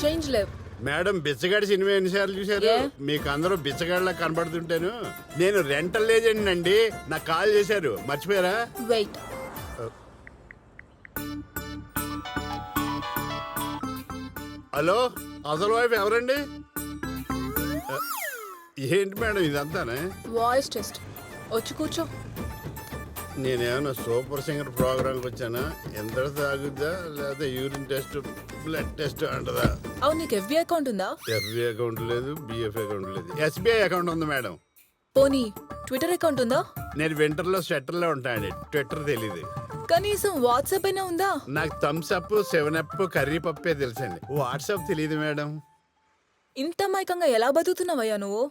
Change లేవు. Madam బిచ్చగాడి cinema ఎన్నిసార్లు చూశారు? మీకు అందరూ బిచ్చగాడిలా కనబడుతుంటాను. నేను రెంటల్ ఏజెంట్ అండి. నాకు కాల్ చేశారు, మర్చిపోయారా? వెయిట్. హలో, అసలు వైఫ్ ఎవరండి? ఏంటి మేడం ఇదంతానే? Voice test. వచ్చి కూర్చో. నేనేమన్నా సూపర్ సింగర్ ప్రోగ్రామ్కి వచ్చానా? ఎంత తాగుద్దా లేదా యూరిన్ టెస్ట్ బ్లడ్ టెస్ట్ అంటదా? అవును, నీకు ఎఫ్బి అకౌంట్ ఉందా? ఎఫ్బి అకౌంట్ లేదు, బిఎఫ్ అకౌంట్ లేదు, ఎస్బీఐ అకౌంట్ ఉంది మేడం. పోనీ ట్విట్టర్ అకౌంట్ ఉందా? నేను వింటర్లో స్వెటర్లో ఉంటానండి, ట్విట్టర్ తెలీదు. కనీసం వాట్సాప్ అయినా ఉందా? నాకు థమ్స్ అప్, 7 అప్, కర్రీ పప్పే తెలుసండి, వాట్సాప్ తెలియదు మేడం. ఇంత మైకంగా ఎలా బతుకుతున్నావయ్యా నువ్వు?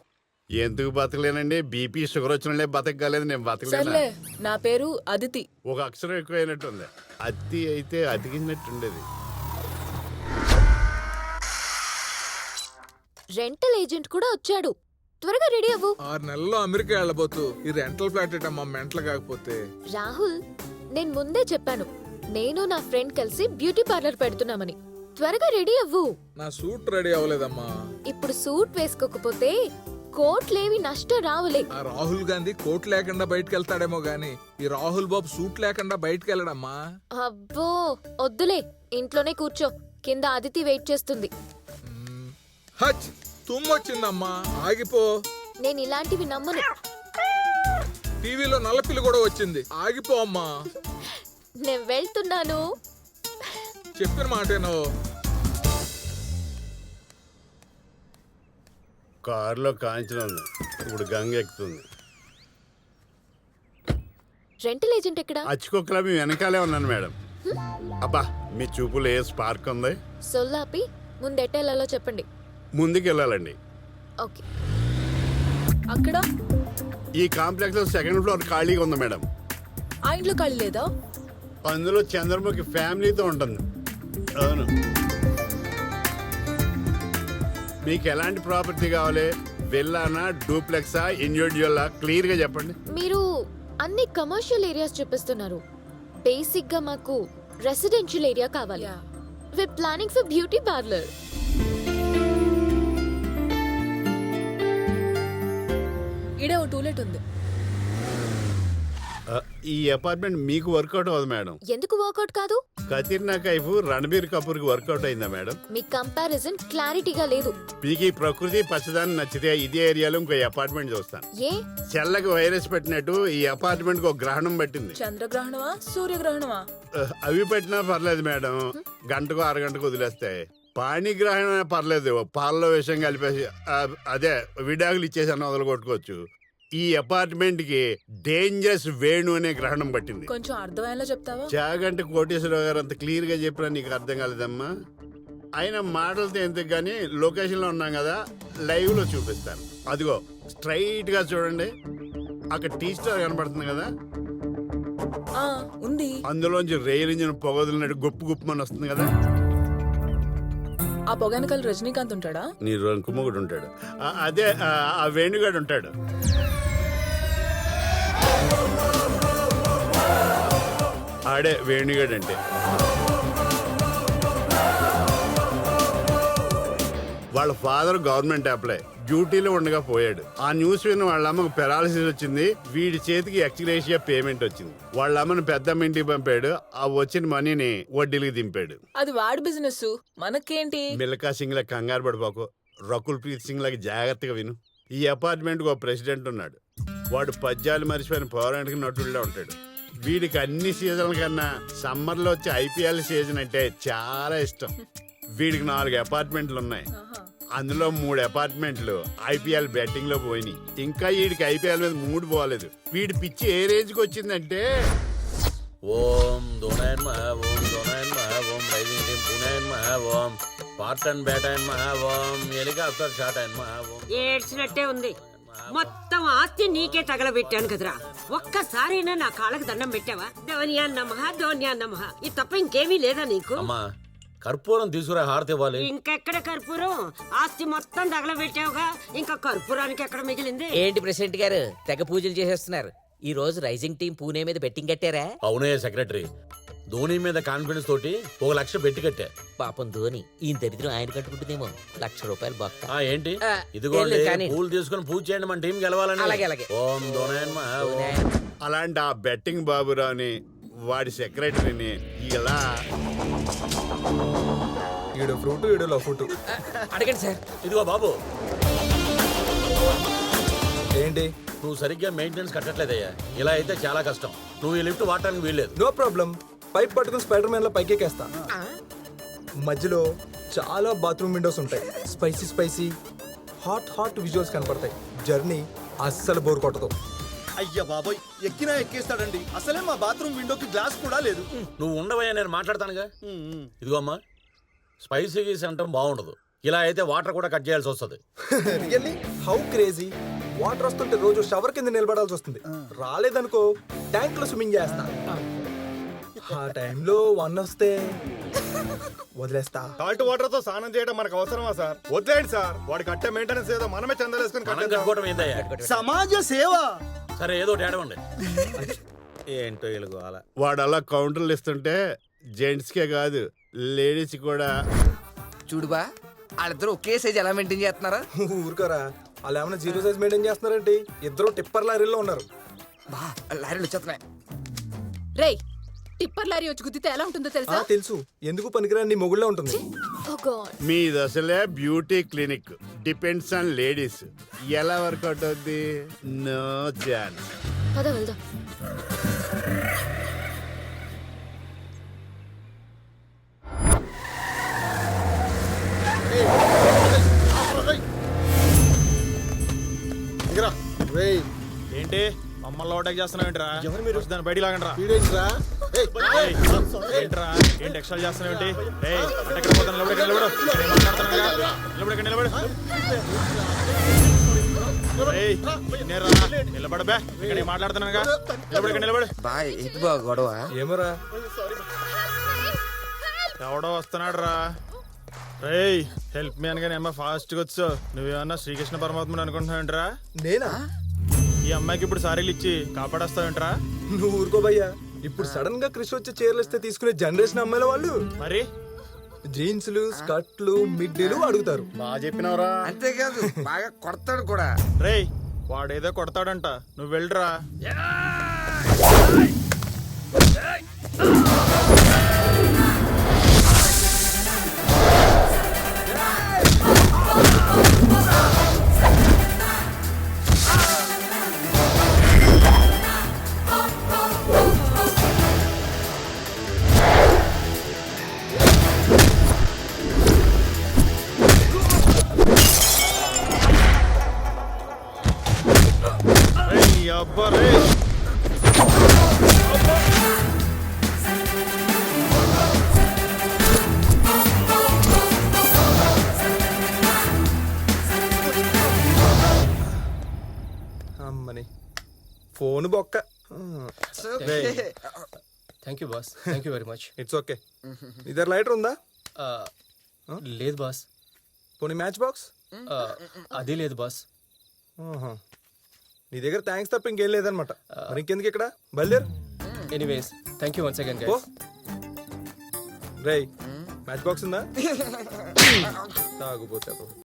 ఎందుకు బతకలేనండి? బీపీ షుగర్ వచ్చిన బతకలేదు, నేను బతకలేను. సర్లే, నా పేరు అదితి. ఒక అక్షరం ఎక్కువైనట్టుంది. అతి అయితే అతికినట్టుండేది. రెంటల్ ఏజెంట్ కూడా వచ్చాడు. త్వరగా రెడీ అవ్వు. 6 నెలల్లో అమెరికా వెళ్ళబోతు. ఈ రెంటల్ ఫ్లాట్ ఏటమ్మా మెంటల్ కాకపోతే. రాహుల్, నేను ముందే చెప్పాను, నేను నా ఫ్రెండ్ కలిసి బ్యూటీ పార్లర్ పెడుతున్నామని. త్వరగా రెడీ అవ్వు. నా సూట్ రెడీ అవ్వలేదమ్మా. ఇప్పుడు సూట్ వేసుకోకపోతే కోట్లేవి నష్టం రావులే. ఆ రాహుల్ గాంధీ కోట్ లేకుండా బయటకు వెళ్తాడేమో గానీ ఈ రాహుల్ బాబు సూట్ లేకుండా బయటకు వెళ్ళడమ్మా. అబ్బో వద్దులే, ఇంట్లోనే కూర్చో. కింద అదితి వెయిట్ చేస్తుంది. హచ్, తుమ్మొచ్చిందమ్మా, ఆగిపో. నేను ఇలాంటివి నమ్మను. టీవీలో నల్లపిల్లి కూడా వచ్చింది, ఆగిపో అమ్మా. నేను వెళ్తున్నాను. చెప్పిన మాటేనో. కారులో కాంచన ఉంది, ఇప్పుడు గంగ ఎక్కుతుంది. రెంటల్ ఏజెంట్ ఎక్కడా? అచ్చుకోకలా మీ వెనకాలే ఉన్నాను మేడం. అబ్బా, మీ చూపులో ఏ స్పార్క్ ఉంది? సొల్లాపి ముందెట్టేలాలో చెప్పండి. ముందుకు వెళ్ళాలండి. ఓకే. అక్కడ ఈ కాంప్లెక్స్ లో 2nd ఫ్లోర్ ఖాళీగా ఉంది మేడం. ఆ ఇంట్లో ఖాళీ లేదా? అందులో చంద్రముఖి ఫ్యామిలీతో ఉంటుంది. అవును. మీకు ఎలాంటి ప్రాపర్టీ కావాలి? విల్లానా, డూప్లెక్సా, ఇండివిడ్యువలా? క్లియర్ గా చెప్పండి. మీరు అన్ని కమర్షియల్ ఏరియాస్ చూపిస్తున్నారు. బేసిక్ గా మాకు రెసిడెన్షియల్ ఏరియా కావాలి. We planning for beauty parlour. ఇడే ఓ టూలెట్ ఉంది. ఈ అపార్ట్మెంట్ మీకు వర్కౌట్ అవ్వదు మేడం. ఎందుకు వర్కౌట్ కాదు? కతీర్నా కైఫ్ రణబీర్ కపూర్ కి వర్కౌట్ అయిందా మేడం? మీ కంపారిజన్ క్లారిటీగా లేదు. మీకు ఈ ప్రకృతి పచ్చదాన్ని నచ్చితే ఇదే ఏరియాలో ఇంకో అపార్ట్మెంట్ చూస్తాను. ఏ చెల్లకి వైరస్ పెట్టినట్టు ఈ అపార్ట్మెంట్ కి ఒక గ్రహణం పట్టింది. చంద్రగ్రహణమా, సూర్యగ్రహణమా? అవి పెట్టినా పర్లేదు మేడం, గంటకు అరగంటకు వదిలేస్తాయి. పాణిగ్రహణం పర్లేదు, పాలలో విషయం కలిపేసి అదే విడాకులు ఇచ్చేసి అన్న వదలగొట్టుకోవచ్చు. ఈ అపార్ట్మెంట్ కి డేంజరస్ వేణు అనే గ్రహణం పట్టింది. కొంచెం అర్థమయ్యేలా చెప్తావా? చాగంటి కోటేశ్వరరావు గారు అంత క్లియర్ గా చెప్పినా నీకు అర్థం కాలేదమ్మా. ఆయన మాటలతో ఎందుకు కానీ లొకేషన్ లో ఉన్నాం కదా, లైవ్ లో చూపిస్తాను. అదిగో స్ట్రైట్ గా చూడండి, అక్కడ టీ స్టార్ కనబడుతుంది కదా, ఉంది. అందులోంచి రైలు ఇంజిన్ పొగదులున్నట్టు గుప్పు గుప్పమని వస్తుంది కదా. ఆ పొగనకల్ రజనీకాంత్ ఉంటాడా? నీ రంకుమ్మగుడు ఉంటాడు. అదే ఆ వేణుగాడు ఉంటాడు. ఆడే వేణుగాడు అంటే. వాళ్ళ ఫాదర్ గవర్నమెంట్ ఎంప్లాయ్, డ్యూటీలో ఉండగా పోయాడు. ఆ న్యూస్ విన్న వాళ్ళ అమ్మకు పెరాలసిస్ వచ్చింది. వీడి చేతికి ఎక్స్గ్రేషియా పేమెంట్ వచ్చింది. వాళ్ళ అమ్మను పెద్దమ్మ ఇంటికి పంపాడు. ఆ వచ్చిన మనీని వడ్డీలకి దింపాడు. అది వాడి బిజినెస్, మనకేంటి? మిల్కా సింగ్ లా కంగారు పడిపోకు, రకుల్ ప్రీత్ సింగ్ లాగా జాగ్రత్తగా విను. ఈ అపార్ట్మెంట్ ఒక ప్రెసిడెంట్ ఉన్నాడు. వాడు పద్యాలు మర్చిపోయిన పౌరాణిక నటుడిలా ఉంటాడు. వీడికి అన్ని సీజన్ల కన్నా సమ్మర్ లో వచ్చే ఐపీఎల్ సీజన్ అంటే చాలా ఇష్టం. వీడికి 4 అపార్ట్మెంట్లు ఉన్నాయి. అందులో 3 అపార్ట్మెంట్లు ఐపీఎల్ బెట్టింగ్ లో పోయినాయి. ఇంకా వీడికి ఐపీఎల్ మీద మూడ్ పోలేదు. వీడి పిచ్చి ఏ రేంజ్ కి వచ్చిందంటే ఓం దోనాయన్ మహా, ఓం దోనాయన్ మహా, ఓం రైజింగ్ టీమ్ పూనాయన్ మహా, ఓం పార్టన్ బ్యాటాయన్ మహా, ఓం హెలికాప్టర్ షాట్ అయిన మహా, ఓం. ఏడ్చినట్టే ఉంది. మొత్తం ఆస్తి నీకే తగలబెట్టాను కదరా. ఒక్కసారైనా నా కాళ్ళకి దండం పెట్టావా? ధోనియా నమః, ధోనియా నమః. ఇది తప్ప ఇంకేమీ లేదా నీకు? అమ్మా, కర్పూరం తీసుకురా, హారతి ఇవ్వాలి. ఇంకెక్కడ కర్పూరం? ఆస్తి మొత్తం తగలబెట్టావుగా, ఇంకా కర్పూరానికి ఎక్కడ మిగిలింది? ఏంటి ప్రెసిడెంట్ గారు తెగ పూజలు చేసేస్తున్నారు? ఈ రోజు రైజింగ్ టీం పూణే మీద బెట్టింగ్ కట్టారా? అవునే సెక్రటరీ, ధోని మీద కాన్ఫిడెన్స్ తోటి 1 లక్ష పెట్టి కట్టా. పాపం ధోని ఈ దరిద్రం ఆయన కట్టుకుంటుందేమో. ₹1,00,000 బొక్క. ఏంటి ఆ, ఇదిగోండి ఏం లేదు కానీ. పూలు తీసుకుని పూజ చేయండి, మన టీం గెలవాలని. అలాగే, అలాగే. ఓం ధోనాయన్మా అలాంటి ఆ బెట్టింగ్ బాబురావుని వాడి సెక్రటరీని ఇలా ఈడు ఫ్రూట్ ఈడు లవ్ ఫ్రూట్. అడగండి సార్. ఇదిగో బాబు, ఏంటి? నువ్వు సరిగ్గా మెయింటెనెన్స్ కట్టట్లేదయ్యా. ఇలా అయితే చాలా కష్టం. నువ్వు ఈ లిఫ్ట్ వాడటానికి వీల్లేదు. No problem. పైప్ పట్టుకుని స్పైడర్ మ్యాన్ లో పైకెక్కేస్తా. మధ్యలో చాలా బాత్రూమ్ విండోస్ ఉంటాయి. స్పైసీ స్పైసీ హాట్ విజువల్స్ కనపడతాయి. జర్నీ అస్సలు బోర్ కొట్టదు. అయ్య బాబోయ్, ఎక్కినా ఎక్కేస్తాడండి. అసలే మా బాత్రూమ్ విండోకి గ్లాస్ కూడా లేదు. నువ్వు ఉండవయ్యా, నేను మాట్లాడతానుగా. ఇదిగో అమ్మా, స్పైసీ గీసి అంటాం బాగుండదు. ఇలా అయితే వాటర్ కూడా కట్ చేయాల్సి వస్తుంది. Really how crazy. వాటర్ వస్తుంటే రోజు షవర్ కింద నిలబడాల్సి వస్తుంది. రాలేదనుకో ట్యాంక్ లో స్విమ్మింగ్ చేస్తా. ఆ టైంలో 1 వస్తే వదిలేస్తా. సాల్ట్ వాటర్ తో స్నానం చేయడం మనకు అవసరమా సార్? వదిలేండి సార్, వాడికి కట్టే మెయింటెనెన్స్ ఏదో మనమే చందలేసుకుని మనం కట్టుకోవడం ఏందయ్యా? సమాజ సేవ. సరే, ఏదో తేడండి. ఏంటో ఎలుగు అలా. వాడు అలా కౌంటర్లు ఇస్తుంటే జెంట్స్కే కాదు లేడీస్ కూడా. చూడుబా, వాళ్ళిద్దరు ఒకే సైజ్ ఎలా మెయింటైన్ చేస్తున్నారా? ఊరుకోరా, వాళ్ళు ఏమైనా 0 సైజ్ మెయింటైన్ చేస్తున్నారంటే. ఇద్దరు టిప్పర్ లారీలో ఉన్నారు. బా, లారీలు వచ్చేస్తున్నాయి. రేయ్, టిప్పర్ లారీ వచ్చి గుద్దితే ఎలా ఉంటుందో తెలుసా? తెలుసు, ఎందుకు పనికిరాని మొగుళ్ళ ఉంటుంది. Oh God. మీది అసలే beauty clinic, depends on ladies. ఎలా వర్కౌట్ అవుద్ది? No chance. పద వెళ్దాం. ఏంటి మమ్మల్ని ఓటాక్ చేస్తున్నావు? ఏంట్రా ఎవరు మీరు? దాన్ని బయటికి లాగండి. ఏంట్రా ఏంటి ఎక్స్ట్రా చేస్తున్నావు? ఏంటి నిలబడబే, ఇక్కడ మాట్లాడుతున్నాగా. నిలబడు. బా, ఏంటి బా గొడవ? ఏమోరా, ఎవడో వస్తున్నాడు రా. రేయ్, హెల్ప్ మీ అనగానే అమ్మ ఫాస్ట్ గా వచ్చావు. నువ్వేమన్నా శ్రీకృష్ణ పరమాత్ముడు అనుకుంటున్నావేంట్రా? నేనా? ఈ అమ్మాయికి ఇప్పుడు సారీలు ఇచ్చి కాపాడేస్తావేంట్రా? నువ్వు ఊరుకోబయ్యా. ఇప్పుడు సడన్ గా క్రిష్ వచ్చి చీరలు ఇస్తే తీసుకునే జనరేషన్ అమ్మాయిల వాళ్ళు మరి జీన్స్లు, స్కర్ట్లు, మిడ్డీలు అడుగుతారు. బాగా చెప్పినవరా. అంతేకాదు, బాగా కొడతాడు కూడా. రేయ్, వాడేదో కొడతాడంట, నువ్వు వెళ్ళరా. అబ్బా రే, అమ్మని ఫోన్ బొక్క. Thank you boss, thank you very much. It's okay. ఇద్దరు లైటర్ ఉందా? లేదు బాస్. పోనీ మ్యాచ్ బాక్స్? అది లేదు బాస్. నీ దగ్గర థ్యాంక్స్ తప్ప ఇంకేం లేదనమాట. మరి ఇంకెందుకు ఇక్కడ? బయలుదేరు. Anyways, thank you once again oh guys. రేయ్, మ్యాచ్ బాక్స్ ఉందా? తాగుపోతే